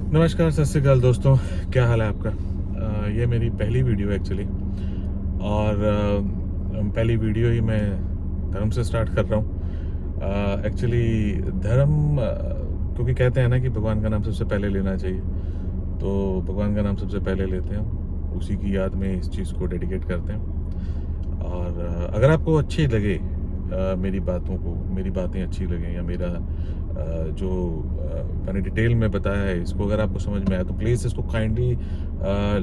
नमस्कार, सत श्री अकाल दोस्तों। क्या हाल है आपका? ये मेरी पहली वीडियो है एक्चुअली। और पहली वीडियो ही मैं धर्म से स्टार्ट कर रहा हूँ। एक्चुअली धर्म, क्योंकि कहते हैं ना कि भगवान का नाम सबसे पहले लेना चाहिए, तो भगवान का नाम सबसे पहले लेते हैं हम, उसी की याद में इस चीज़ को डेडिकेट करते हैं। और अगर आपको अच्छी लगे, मेरी बातों को, मेरी बातें अच्छी लगें, या मेरा जो मैंने डिटेल में बताया है इसको अगर आपको समझ में आया, तो प्लीज़ इसको काइंडली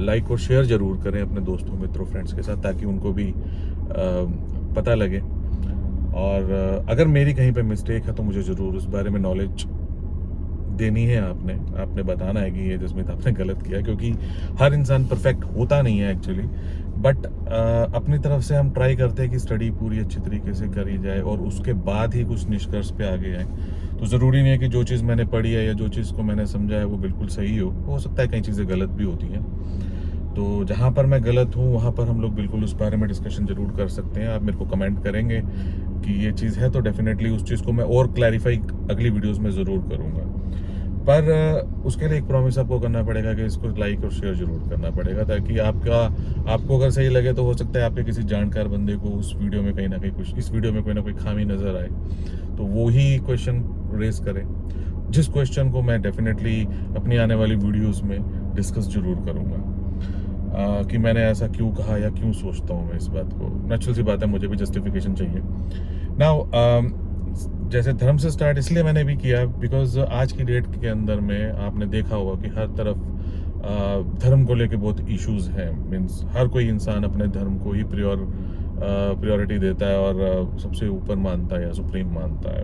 लाइक और शेयर ज़रूर करें अपने दोस्तों, मित्रों, फ्रेंड्स के साथ, ताकि उनको भी पता लगे। और अगर मेरी कहीं पे मिस्टेक है तो मुझे ज़रूर उस बारे में नॉलेज देनी है। आपने बताना है कि ये जसमीत आपने गलत किया, क्योंकि हर इंसान परफेक्ट होता नहीं है एक्चुअली। बट अपनी तरफ से हम ट्राई करते हैं कि स्टडी पूरी अच्छी तरीके से करी जाए और उसके बाद ही कुछ निष्कर्ष पे आगे आए। तो ज़रूरी नहीं है कि जो चीज़ मैंने पढ़ी है या जो चीज़ को मैंने समझा है वो बिल्कुल सही हो सकता है कई चीज़ें गलत भी होती हैं। तो जहाँ पर मैं गलत हूँ वहाँ पर हम लोग बिल्कुल उस बारे में डिस्कशन ज़रूर कर सकते हैं। आप मेरे को कमेंट करेंगे कि ये चीज़ है, तो डेफिनेटली उस चीज़ को मैं और क्लैरिफाई अगली वीडियोस में ज़रूर करूँगा। पर उसके लिए एक प्रॉमिस आपको करना पड़ेगा कि इसको लाइक और शेयर ज़रूर करना पड़ेगा, ताकि आपको अगर सही लगे तो हो सकता है आपके किसी जानकार बंदे को उस वीडियो में कहीं ना कहीं कुछ, इस वीडियो में कोई ना कोई खामी नज़र आए, तो वो ही क्वेश्चन रेज करें, जिस क्वेश्चन को मैं डेफिनेटली अपनी आने वाली वीडियोस में डिस्कस जरूर करूँगा। कि मैंने ऐसा क्यों कहा या क्यों सोचता हूँ मैं इस बात को। नेचुरल सी बात है, मुझे भी जस्टिफिकेशन चाहिए। नाउ जैसे धर्म से स्टार्ट इसलिए मैंने भी किया बिकॉज आज की डेट के अंदर में आपने देखा होगा कि हर तरफ धर्म को लेके बहुत इश्यूज हैं। मीन्स हर कोई इंसान अपने धर्म को ही प्रायोरिटी देता है और सबसे ऊपर मानता है या सुप्रीम मानता है।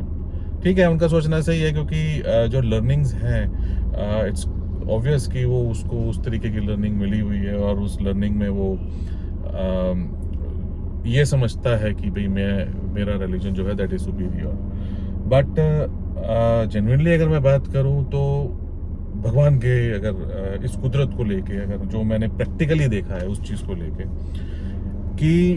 ठीक है, उनका सोचना सही है, क्योंकि जो लर्निंग्स हैं, इट्स ऑब्वियस कि वो उसको उस तरीके की लर्निंग मिली हुई है और उस लर्निंग में वो ये समझता है कि भाई मेरा रिलीजन जो है that is superior. But genuinely अगर मैं बात करूं तो भगवान के, अगर इस कुदरत को लेके, अगर जो मैंने प्रैक्टिकली देखा है उस चीज़ को लेके, कि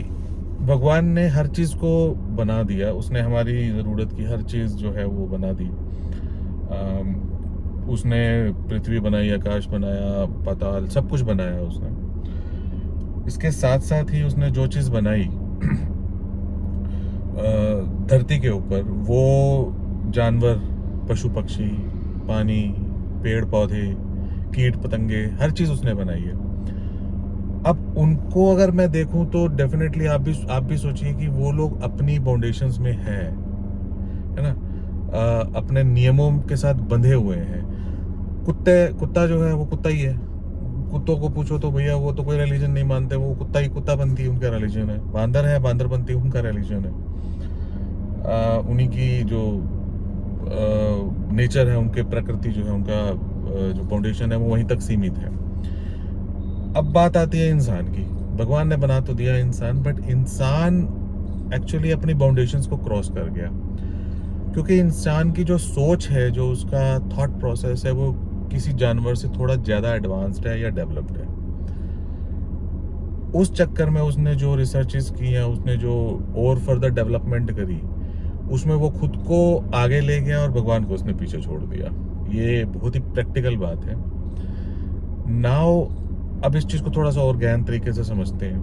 भगवान ने हर चीज़ को बना दिया, उसने हमारी ज़रूरत की हर चीज़ जो है वो बना दी। उसने पृथ्वी बनाई, आकाश बनाया, पाताल, सब कुछ बनाया उसने। इसके साथ साथ ही उसने जो चीज़ बनाई धरती के ऊपर, वो जानवर, पशु पक्षी, पानी, पेड़ पौधे, कीट पतंगे, हर चीज़ उसने बनाई है। अब उनको अगर मैं देखूं तो डेफिनेटली आप भी सोचिए कि वो लोग अपनी बाउंडेशंस में है ना। अपने नियमों के साथ बंधे हुए हैं। कुत्ता जो है वो कुत्ता ही है। कुत्तों को पूछो तो भैया वो तो कोई रिलीजन नहीं मानते, वो कुत्ता ही कुत्तापंथी उनका रिलीजन है। बांदर है बांदरपंथी उनका रिलीजन है। उन्हीं की जो नेचर है, उनके प्रकृति जो है, उनका जो फाउंडेशन है वो वहीं तक सीमित है। अब बात आती है इंसान की। भगवान ने बना तो दिया इंसान, बट इंसान एक्चुअली अपनी बाउंडेशंस को क्रॉस कर गया, क्योंकि इंसान की जो सोच है, जो उसका थॉट प्रोसेस है, वो किसी जानवर से थोड़ा ज़्यादा एडवांस्ड है या डेवलप्ड है। उस चक्कर में उसने जो रिसर्चेस की हैं, उसने जो और फर्दर डेवलपमेंट करी, उसमें वो खुद को आगे ले गया और भगवान को उसने पीछे छोड़ दिया। ये बहुत ही प्रैक्टिकल बात है। नाउ अब इस चीज़ को थोड़ा सा और गहन तरीके से समझते हैं।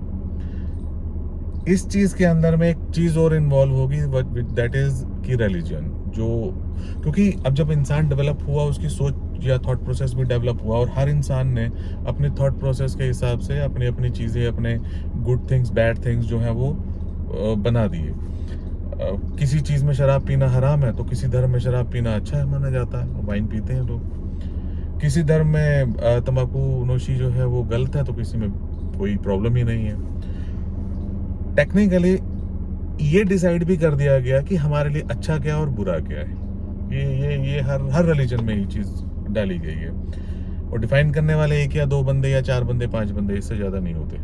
इस चीज़ के अंदर में एक चीज़ और इन्वॉल्व होगी, दैट इज की रिलीजन। जो, क्योंकि अब जब इंसान डेवलप हुआ, उसकी सोच या थॉट प्रोसेस भी डेवलप हुआ, और हर इंसान ने अपने थॉट प्रोसेस के हिसाब से अपनी अपनी चीज़ें, अपने गुड थिंग्स, बैड थिंग्स जो है वो बना दिए। किसी चीज़ में शराब पीना हराम है तो किसी धर्म में शराब पीना अच्छा माना जाता है, वाइन पीते हैं लोग। किसी धर्म में तंबाकू नोशी जो है वो गलत है तो किसी में कोई प्रॉब्लम ही नहीं है। टेक्निकली ये डिसाइड भी कर दिया गया कि हमारे लिए अच्छा क्या और बुरा क्या है। ये हर रिलीजन में ये चीज़ डाली गई है, और डिफाइन करने वाले एक या दो बंदे या चार बंदे, पांच बंदे, इससे ज़्यादा नहीं होते।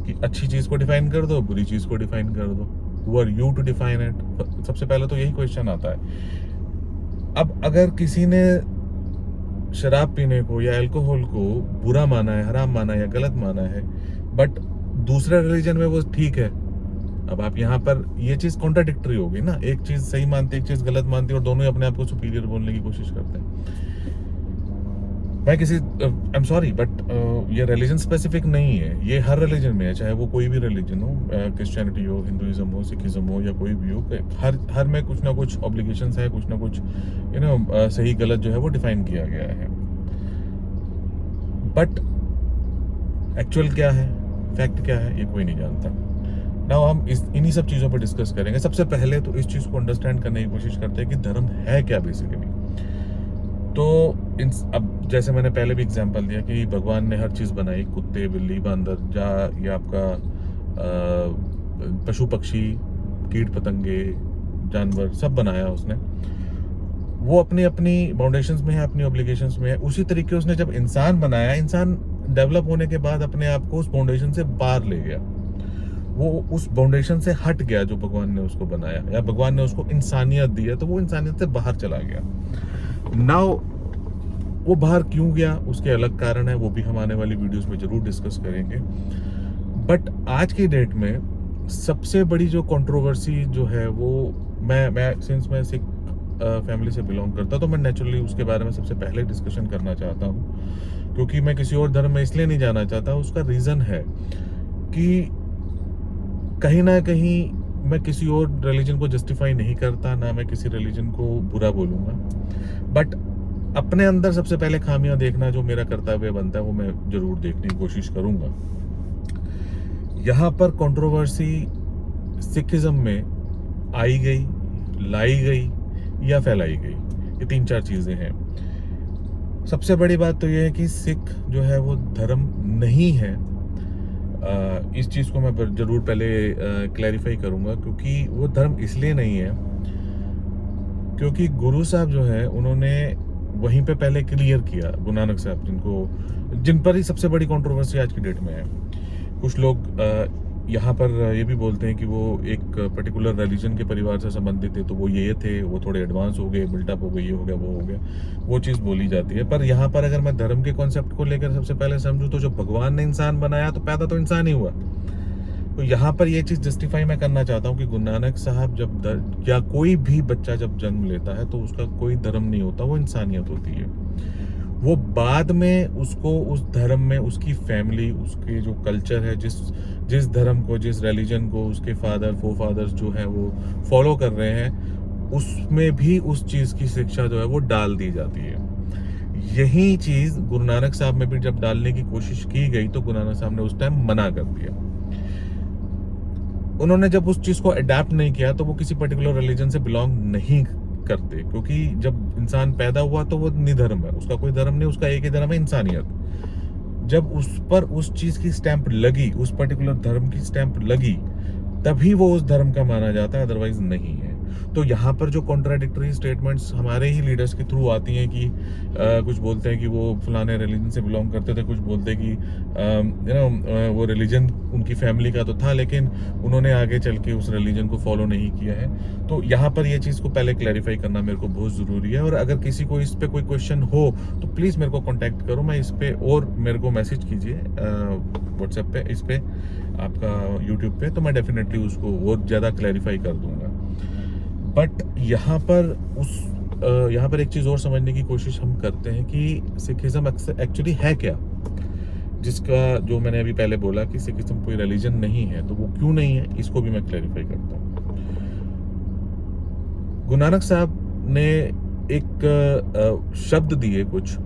कि अच्छी चीज़ को डिफाइन कर दो, बुरी चीज़ को डिफाइन कर दो। Who are you to define it? सबसे पहले तो यही क्वेश्चन आता है। अब अगर किसी ने शराब पीने को या अल्कोहल को बुरा माना है, हराम माना है या गलत माना है, बट दूसरे रिलीजन में वो ठीक है, अब आप यहाँ पर ये चीज कॉन्ट्राडिक्टरी होगी ना। एक चीज सही मानते, एक चीज गलत मानती, और दोनों ही अपने आप को सुपीरियर बोलने की कोशिश करते हैं। मैं किसी आई एम सॉरी बट ये रिलीजन स्पेसिफिक नहीं है, ये हर रिलीजन में है, चाहे वो कोई भी रिलीजन हो, क्रिश्चियनिटी हो, हिंदुइज्म हो, सिखिज्म हो या कोई भी हो, हर में कुछ ना कुछ ऑब्लिगेशंस है, कुछ ना कुछ सही गलत जो है वो डिफाइन किया गया है। बट एक्चुअल क्या है, फैक्ट क्या है, ये कोई नहीं जानता। नाउ हम इन्हीं सब चीज़ों पर डिस्कस करेंगे। सबसे पहले तो इस चीज़ को अंडरस्टैंड करने की कोशिश करते हैं कि धर्म है क्या बेसिकली। तो अब जैसे मैंने पहले भी एग्जांपल दिया कि भगवान ने हर चीज़ बनाई, कुत्ते, बिल्ली, बांदर, जा या आपका पशु पक्षी, कीट पतंगे, जानवर, सब बनाया उसने। वो अपनी अपनी बाउंडेशंस में है, अपनी ऑब्लिगेशंस में है। उसी तरीके उसने जब इंसान बनाया, इंसान डेवलप होने के बाद अपने आप को उस बाउंडेशन से बाहर ले गया, वो उस बाउंडेशन से हट गया जो भगवान ने उसको बनाया, या भगवान ने उसको इंसानियत दी है तो वो इंसानियत से बाहर चला गया। नाउ वो बाहर क्यों गया, उसके अलग कारण है, वो भी हम आने वाली वीडियोस में जरूर डिस्कस करेंगे। बट आज की डेट में सबसे बड़ी जो कंट्रोवर्सी जो है वो, मैं सिख फैमिली से बिलोंग करता, तो मैं नेचुरली उसके बारे में सबसे पहले डिस्कशन करना चाहता हूँ, क्योंकि मैं किसी और धर्म में इसलिए नहीं जाना चाहता। उसका रीज़न है कि कहीं ना कहीं मैं किसी और रिलीजन को जस्टिफाई नहीं करता, ना मैं किसी रिलीजन को बुरा बोलूँगा, बट अपने अंदर सबसे पहले खामियां देखना जो मेरा कर्तव्य बनता है वो मैं जरूर देखने की कोशिश करूंगा। यहाँ पर कंट्रोवर्सी सिखिज्म में आई गई, लाई गई या फैलाई गई, ये 3-4 चीजें हैं। सबसे बड़ी बात तो यह है कि सिख जो है वो धर्म नहीं है। इस चीज़ को मैं जरूर पहले क्लैरिफाई करूंगा, क्योंकि वो धर्म इसलिए नहीं है क्योंकि गुरु साहब जो है उन्होंने वहीं पे पहले क्लियर किया, गुरु नानक साहब, जिन पर ही सबसे बड़ी कंट्रोवर्सी आज की डेट में है। कुछ लोग यहाँ पर ये भी बोलते हैं कि वो एक पर्टिकुलर रिलीजन के परिवार से संबंधित है, तो वो ये थे, वो थोड़े एडवांस हो गए, बिल्टअप हो गए, ये हो गया, वो हो गया, वो चीज़ बोली जाती है। पर यहाँ पर अगर मैं धर्म के कॉन्सेप्ट को लेकर सबसे पहले समझूं तो जो भगवान ने इंसान बनाया तो पैदा तो इंसान ही हुआ। तो यहाँ पर ये चीज़ जस्टिफाई मैं करना चाहता हूँ कि गुरु नानक साहब जब या कोई भी बच्चा जब जन्म लेता है तो उसका कोई धर्म नहीं होता, वो इंसानियत होती है। वो बाद में उसको उस धर्म में उसकी फैमिली, उसके जो कल्चर है, जिस धर्म को, जिस रिलीजन को उसके फोरफादर्स जो है वो फॉलो कर रहे हैं, उसमें भी उस चीज़ की शिक्षा जो है वो डाल दी जाती है। यही चीज़ गुरु नानक साहब में भी जब डालने की कोशिश की गई तो गुरु नानक साहब ने उस टाइम मना कर दिया। उन्होंने जब उस चीज़ को अडेप्ट नहीं किया तो वो किसी पर्टिकुलर रिलीजन से बिलोंग नहीं करते, क्योंकि जब इंसान पैदा हुआ तो वो निधर्म है, उसका कोई धर्म नहीं, उसका एक ही धर्म है, इंसानियत। जब उस पर उस चीज़ की स्टैंप लगी, उस पर्टिकुलर धर्म की स्टैंप लगी, तभी वो उस धर्म का माना जाता है, अदरवाइज नहीं है। तो यहाँ पर जो कॉन्ट्राडिक्टरी स्टेटमेंट्स हमारे ही लीडर्स के थ्रू आती हैं कि कुछ बोलते हैं कि वो फलाने रिलीजन से बिलोंग करते थे, कुछ बोलते हैं कि वो रिलीजन उनकी फैमिली का तो था लेकिन उन्होंने आगे चल के उस रिलीजन को फॉलो नहीं किया है। तो यहाँ पर ये चीज़ को पहले क्लैरिफाई करना मेरे को बहुत ज़रूरी है। और अगर किसी को इस पर कोई क्वेश्चन हो तो प्लीज़ मेरे को कॉन्टैक्ट करो, मैं इस पर, और मेरे को मैसेज कीजिए व्हाट्सएप पे, इस पर आपका यूट्यूब पे, तो मैं डेफिनेटली उसको और ज़्यादा क्लैरिफाई कर दूंगा। बट यहाँ पर एक चीज़ और समझने की कोशिश हम करते हैं कि सिखिज्म एक्चुअली है क्या, जिसका जो मैंने अभी पहले बोला कि सिखिज्म कोई रिलीजन नहीं है, तो वो क्यों नहीं है, इसको भी मैं क्लैरिफाई करता हूँ। गुरु नानक साहब ने एक शब्द दिए कुछ,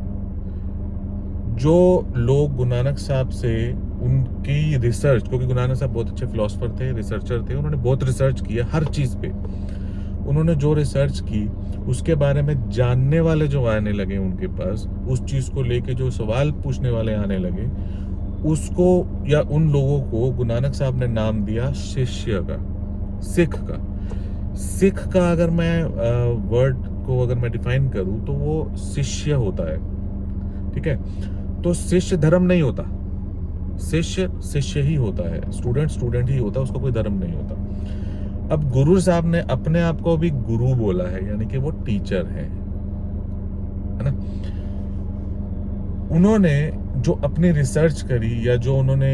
जो लोग गुरु नानक साहब से उनकी रिसर्च, क्योंकि गुरु नानक साहब बहुत अच्छे फिलोसफर थे, रिसर्चर थे, उन्होंने बहुत रिसर्च किया हर चीज़ पे। उन्होंने जो रिसर्च की उसके बारे में जानने वाले जो आने लगे उनके पास, उस चीज़ को लेके जो सवाल पूछने वाले आने लगे, उसको या उन लोगों को गुरु नानक साहब ने नाम दिया शिष्य का, सिख का। सिख का अगर मैं वर्ड को अगर मैं डिफाइन करूं तो वो शिष्य होता है, ठीक है। तो शिष्य धर्म नहीं होता, शिष्य शिष्य ही होता है, स्टूडेंट स्टूडेंट ही होता है, उसका कोई धर्म नहीं होता। अब गुरु साहब ने अपने आप को भी गुरु बोला है, यानी कि वो टीचर है ना। उन्होंने जो अपनी रिसर्च करी या जो उन्होंने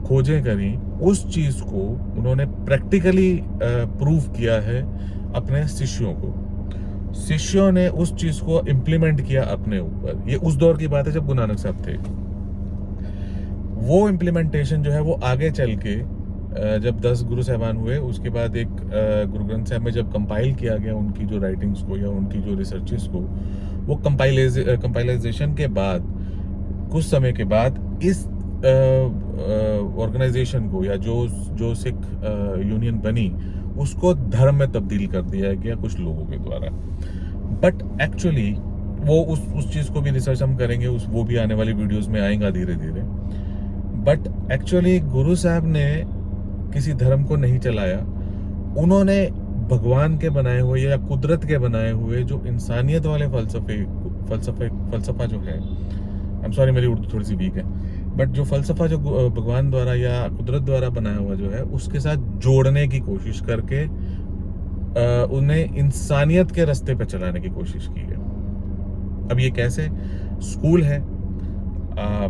खोजें करी, उस चीज को उन्होंने प्रैक्टिकली प्रूव किया है अपने शिष्यों को। शिष्यों ने उस चीज को इम्प्लीमेंट किया अपने ऊपर। ये उस दौर की बात है जब गुरु नानक साहब थे। वो इम्प्लीमेंटेशन जो है वो आगे चल के जब 10 गुरु साहबान हुए, उसके बाद एक गुरु ग्रंथ साहब में जब कंपाइल किया गया उनकी जो राइटिंग्स को या उनकी जो रिसर्चेस को, वो कंपाइलाइजेशन के बाद कुछ समय के बाद इस ऑर्गेनाइजेशन को या जो सिख यूनियन बनी उसको धर्म में तब्दील कर दिया गया कुछ लोगों के द्वारा। बट एक्चुअली वो उस चीज़ को भी रिसर्च हम करेंगे, वो भी आने वाली वीडियोस में आएगा धीरे धीरे। बट एक्चुअली गुरु साहब ने किसी धर्म को नहीं चलाया, उन्होंने भगवान के बनाए हुए या कुदरत के बनाए हुए जो इंसानियत वाले फलसफा जो है, आई एम सॉरी मेरी उर्दू थोड़ी सी वीक है, बट जो फलसफा जो भगवान द्वारा या कुदरत द्वारा बनाया हुआ जो है उसके साथ जोड़ने की कोशिश करके उन्हें इंसानियत के रास्ते पे चलाने की कोशिश की है। अब ये कैसे? स्कूल है,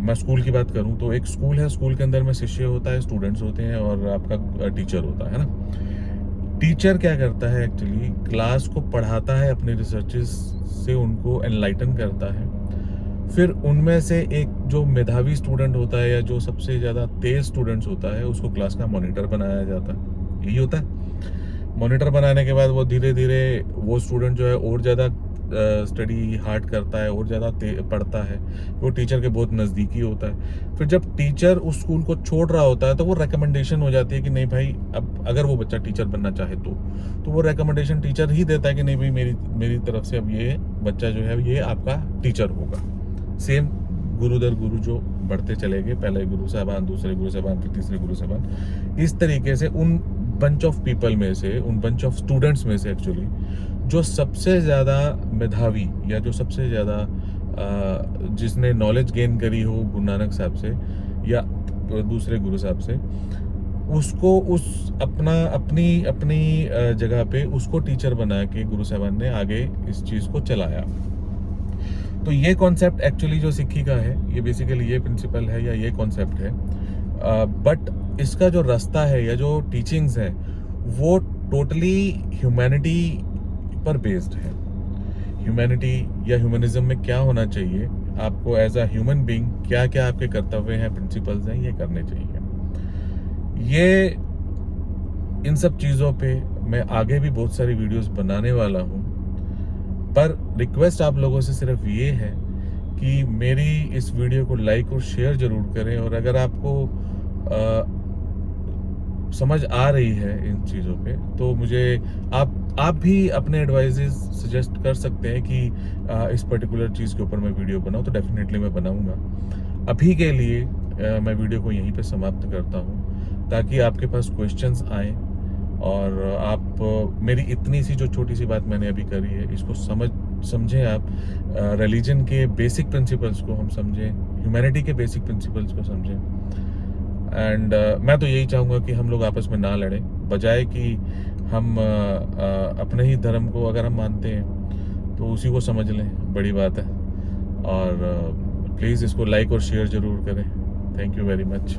मैं स्कूल की बात करूं तो एक स्कूल है, स्कूल के अंदर में शिष्य होता है, स्टूडेंट्स होते हैं और आपका टीचर होता है ना। टीचर क्या करता है एक्चुअली, क्लास को पढ़ाता है, अपनी रिसर्चेस से उनको एनलाइटन करता है, फिर उनमें से एक जो मेधावी स्टूडेंट होता है या जो सबसे ज़्यादा तेज स्टूडेंट्स होता है उसको क्लास का मॉनिटर बनाया जाता है। यही होता है। मॉनिटर बनाने के बाद वो धीरे धीरे वो स्टूडेंट जो है और ज़्यादा स्टडी हार्ड करता है और ज़्यादा पढ़ता है, वो टीचर के बहुत नज़दीकी होता है। फिर जब टीचर उस स्कूल को छोड़ रहा होता है तो वो रिकमेंडेशन हो जाती है कि नहीं भाई, अब अगर वो बच्चा टीचर बनना चाहे तो वो रिकमेंडेशन टीचर ही देता है कि नहीं भाई, मेरी तरफ से अब ये बच्चा जो है ये आपका टीचर होगा। सेम गुरु दर गुरु जो बढ़ते चले गए, पहले गुरु साहबान, दूसरे गुरु साहबान, फिर तीसरे गुरु साहबान, इस तरीके से उन बंच ऑफ पीपल में से, उन बंच ऑफ स्टूडेंट्स में से एक्चुअली जो सबसे ज़्यादा मेधावी या जो सबसे ज़्यादा जिसने नॉलेज गेन करी हो गुरु नानक साहब से या दूसरे गुरु साहब से, उसको अपनी जगह पे उसको टीचर बना के गुरु साहबान ने आगे इस चीज़ को चलाया। तो ये कॉन्सेप्ट एक्चुअली जो सिक्खी का है, ये बेसिकली ये प्रिंसिपल है या ये कॉन्सेप्ट है। बट इसका जो रास्ता है या जो टीचिंग्स है वो टोटली ह्यूमैनिटी पर बेस्ड है। ह्यूमैनिटी या ह्यूमनिज्म में क्या होना चाहिए, आपको एज अ ह्यूमन बीइंग क्या क्या आपके कर्तव्य हैं, प्रिंसिपल्स हैं, ये करने चाहिए। ये इन सब चीज़ों पे मैं आगे भी बहुत सारी वीडियोस बनाने वाला हूँ, पर रिक्वेस्ट आप लोगों से सिर्फ ये है कि मेरी इस वीडियो को लाइक और शेयर जरूर करें। और अगर आपको समझ आ रही है इन चीज़ों पे तो मुझे आप भी अपने एडवाइजेस सजेस्ट कर सकते हैं कि इस पर्टिकुलर चीज़ के ऊपर मैं वीडियो बनाऊं, तो डेफिनेटली मैं बनाऊंगा। अभी के लिए मैं वीडियो को यहीं पे समाप्त करता हूं ताकि आपके पास क्वेश्चंस आएँ और आप मेरी इतनी सी जो छोटी सी बात मैंने अभी करी है इसको समझें आप। रिलीजन के बेसिक प्रिंसिपल्स को हम समझें, ह्यूमैनिटी के बेसिक प्रिंसिपल्स को समझें। एंड मैं तो यही चाहूँगा कि हम लोग आपस में ना लड़ें, बजाय कि हम अपने ही धर्म को अगर हम मानते हैं तो उसी को समझ लें, बड़ी बात है। और प्लीज़ इसको लाइक और शेयर ज़रूर करें। Thank you very much.